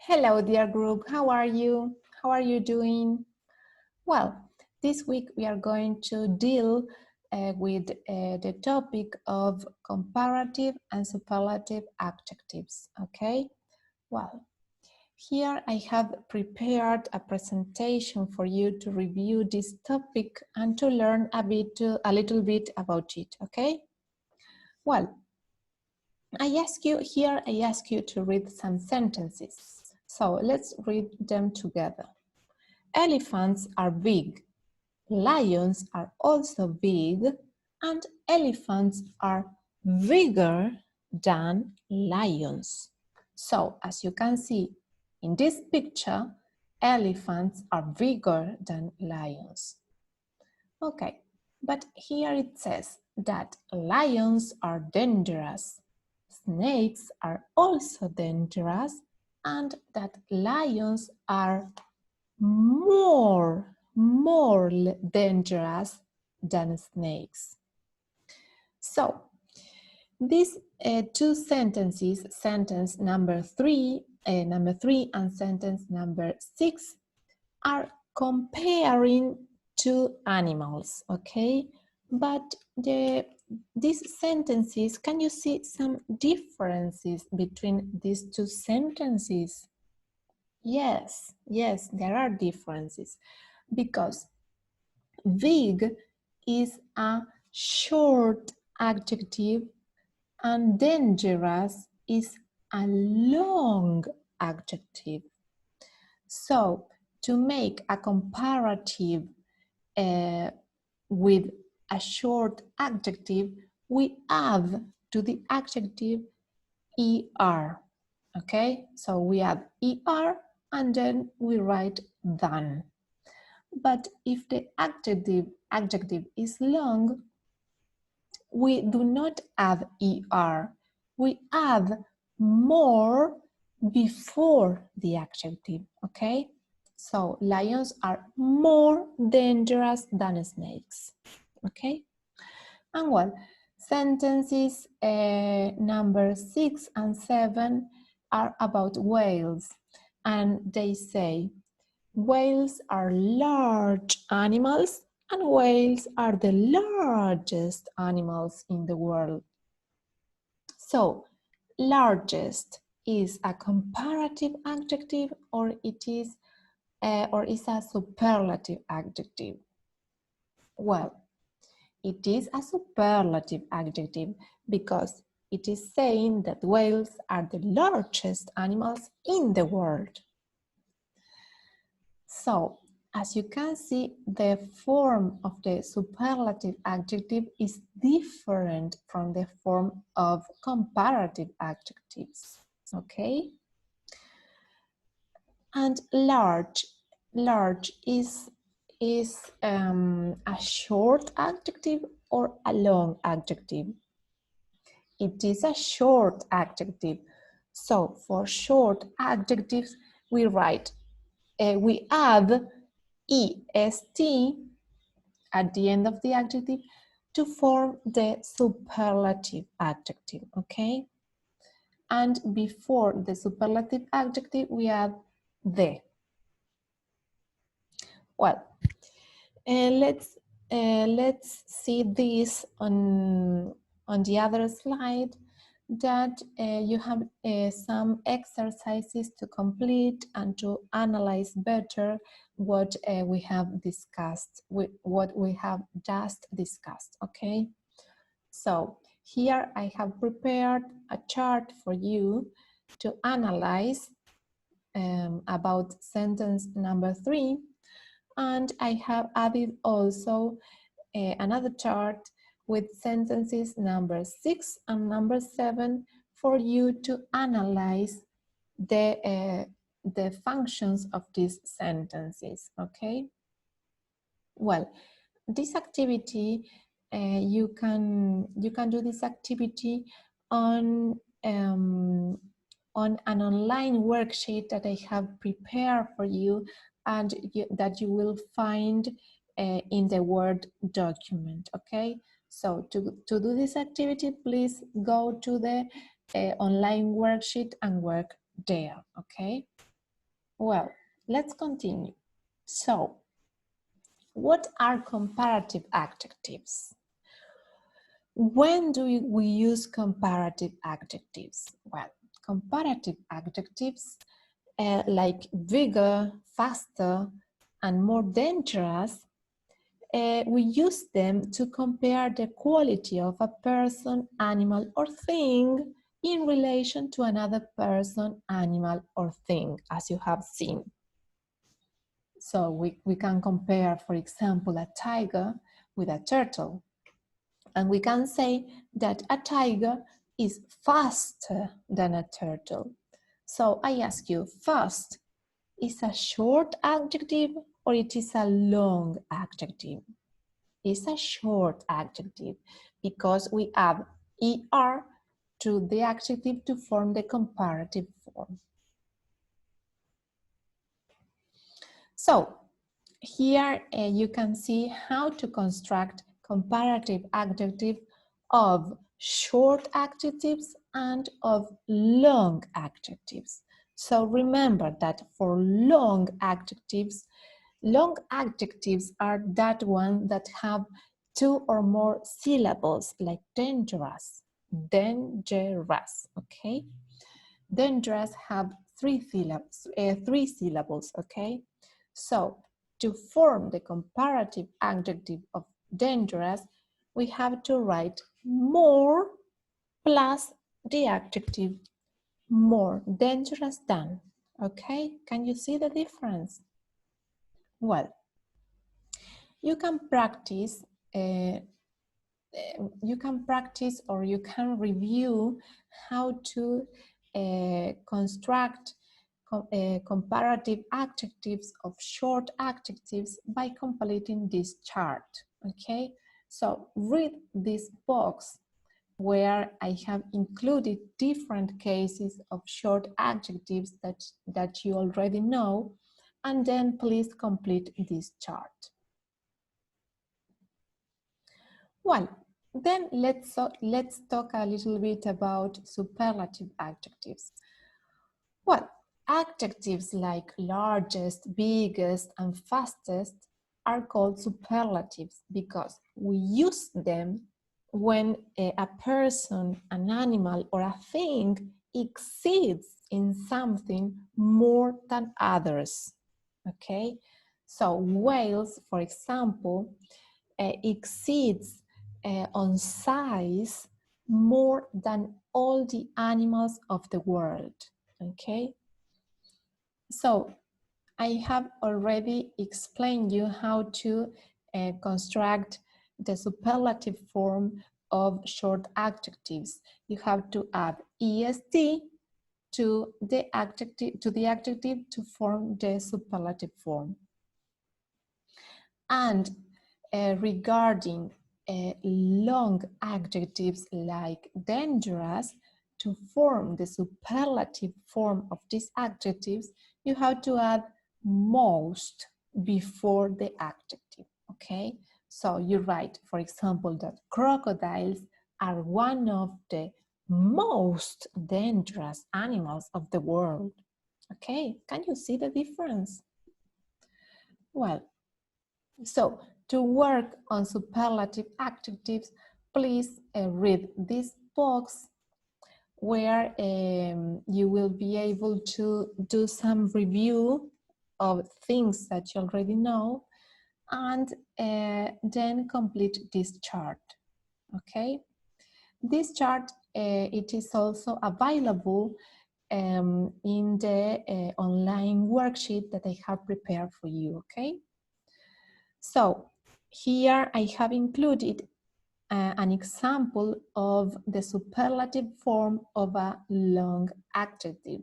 Hello, dear group. How are you? How are you doing? Well, this week we are going to deal with the topic of comparative and superlative adjectives. Okay? Well, here I have prepared a presentation for you to review this topic and to learn a little bit about it. Okay? Well, I ask you to read some sentences. So let's read them together. Elephants are big. Lions are also big, and elephants are bigger than lions. So, as you can see in this picture, elephants are bigger than lions. Okay, but here it says that lions are dangerous. Snakes are also dangerous, and that lions are more dangerous than snakes. So these two sentences, sentence number three and sentence number 6, are comparing two animals, okay? But these sentences, can you see some differences between these two sentences? Yes, there are differences because big is a short adjective and dangerous is a long adjective. So to make a comparative with a short adjective, we add to the adjective er. Okay, so we add er and then we write than. But if the adjective is long, we do not add er. We add more before the adjective, okay? So lions are more dangerous than snakes, okay? And well, sentences number 6 and 7 are about whales, and they say, whales are large animals and whales are the largest animals in the world. So, largest is a comparative adjective or is a superlative adjective? Well, it is a superlative adjective because it is saying that whales are the largest animals in the world. So, as you can see, the form of the superlative adjective is different from the form of comparative adjectives, okay? And large is a short adjective or a long adjective. It is a short adjective. So for short adjectives, we add est at the end of the adjective to form the superlative adjective, okay? And before the superlative adjective, we add the. Well, let's see this on the other slide, that you have some exercises to complete and to analyze better what we have discussed, what we have just discussed, okay? So here I have prepared a chart for you to analyze about sentence number 3, and I have added also another chart with sentences number 6 and number 7 for you to analyze the functions of these sentences, okay? Well, this activity, you can do this activity on an online worksheet that I have prepared for you and that you will find in the Word document, okay? So to do this activity, please go to the online worksheet and work there, okay? Well, let's continue. So, what are comparative adjectives? When do we use comparative adjectives? Well, comparative adjectives like bigger, faster, and more dangerous, we use them to compare the quality of a person, animal, or thing in relation to another person, animal, or thing, as you have seen. So we can compare, for example, a tiger with a turtle. And we can say that a tiger is faster than a turtle. So I ask you, fast is a short adjective or it is a long adjective? It's a short adjective because we add er to the adjective to form the comparative form. So here you can see how to construct comparative adjective of short adjectives and of long adjectives. So remember that for long adjectives are that one that have two or more syllables, like dangerous, okay? Dangerous have three syllables, okay? So to form the comparative adjective of dangerous, we have to write more plus the adjective more, dangerous than, okay? Can you see the difference? Well, you can practice or you can review how to construct comparative adjectives of short adjectives by completing this chart, okay? So read this box where I have included different cases of short adjectives that you already know, and then please complete this chart. Well, then let's talk a little bit about superlative adjectives. Well, adjectives like largest, biggest, and fastest are called superlatives because we use them when a person, an animal, or a thing exceeds in something more than others, okay? So whales, for example, exceeds on size more than all the animals of the world, okay? So I have already explained you how to construct the superlative form of short adjectives. You have to add est to the adjective to form the superlative form. And regarding long adjectives like dangerous, to form the superlative form of these adjectives, you have to add most before the adjective, okay? So you write, for example, that crocodiles are one of the most dangerous animals of the world, okay? Can you see the difference? Well, so to work on superlative adjectives, please read this box where you will be able to do some review of things that you already know and then complete this chart, okay? This chart, it is also available in the online worksheet that I have prepared for you, okay? So here I have included an example of the superlative form of a long adjective.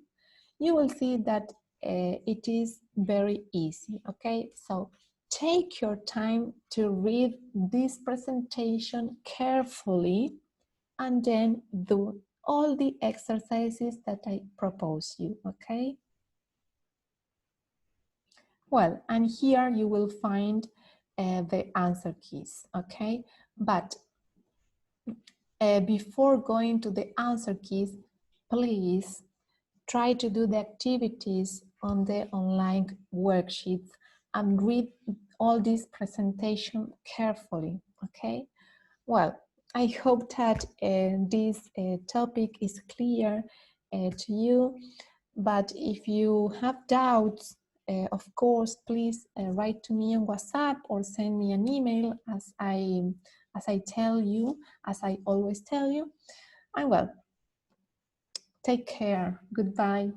You will see that it is very easy, okay? So take your time to read this presentation carefully and then do all the exercises that I propose you, okay? Well, and here you will find the answer keys, okay? But before going to the answer keys, please try to do the activities on the online worksheets and read all this presentation carefully, okay? Well, I hope that this topic is clear to you, but if you have doubts, of course, please write to me on WhatsApp or send me an email as I tell you, as I always tell you. And well, take care. Goodbye.